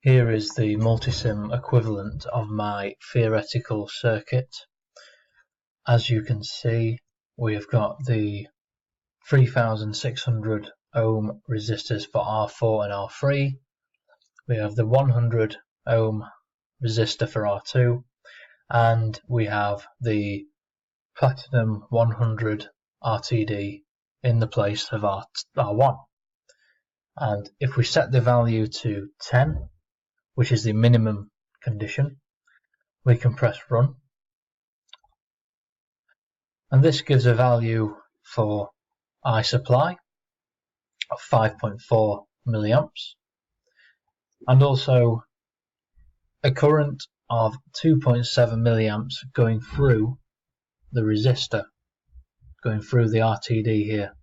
Here is the multisim equivalent of my theoretical circuit. As you can see, we have got the 3600 ohm resistors for R4 and R3. We have the 100 ohm resistor for R2, and we have the platinum 100 RTD in the place of R1. And if we set the value to 10, which is the minimum condition, we can press run. And this gives a value for I supply of 5.4 milliamps and also a current of 2.7 milliamps going through the resistor, going through the RTD here.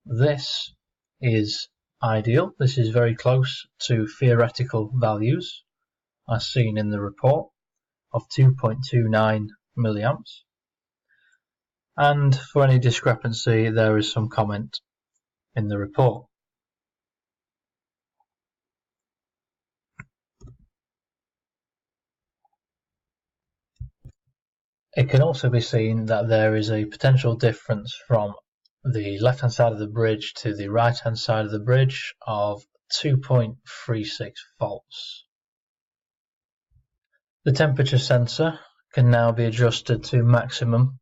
This is ideal. This is very close to theoretical values as seen in the report of 2.29 milliamps. And for any discrepancy, there is some comment in the report. It can also be seen that there is a potential difference from the left hand side of the bridge to the right hand side of the bridge of 2.36 volts. The temperature sensor can now be adjusted to maximum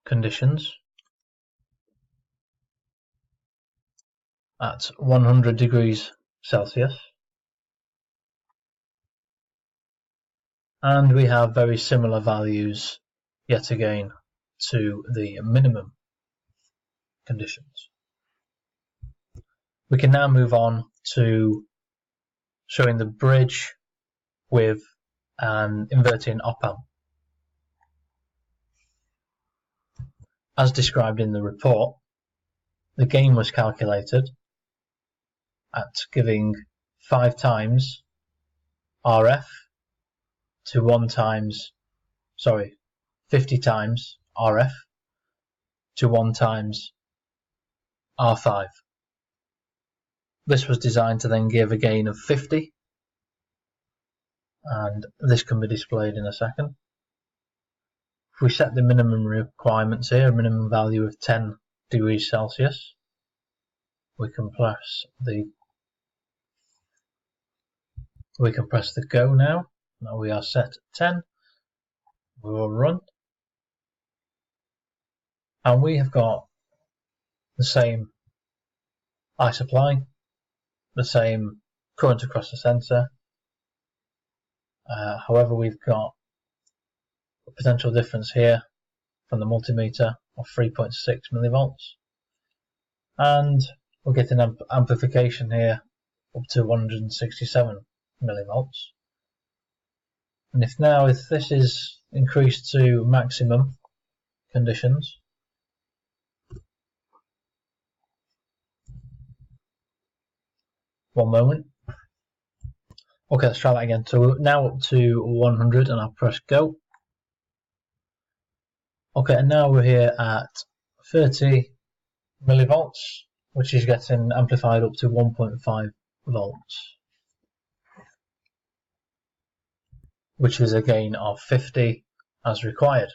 conditions at 100 degrees Celsius, and we have very similar values yet again to the minimum conditions. We can now move on to showing the bridge with an inverting op-amp. As described in the report, the gain was calculated at giving 5 times RF to 50 times RF to 1 times R5. This was designed to then give a gain of 50, and this can be displayed in a second. If we set the minimum requirements here, a minimum value of 10 degrees Celsius, we can press the go now. Now we are set at 10. We will run, and we have got the same I supply, the same current across the sensor. However, we've got a potential difference here from the multimeter of 3.6 millivolts, and we'll get an amplification here up to 167 millivolts. And if this is increased to maximum conditions, one moment. Okay, let's try that again. So now up to 100, and I'll press go. Okay, and now we're here at 30 millivolts, which is getting amplified up to 1.5 volts, which is a gain of 50 as required.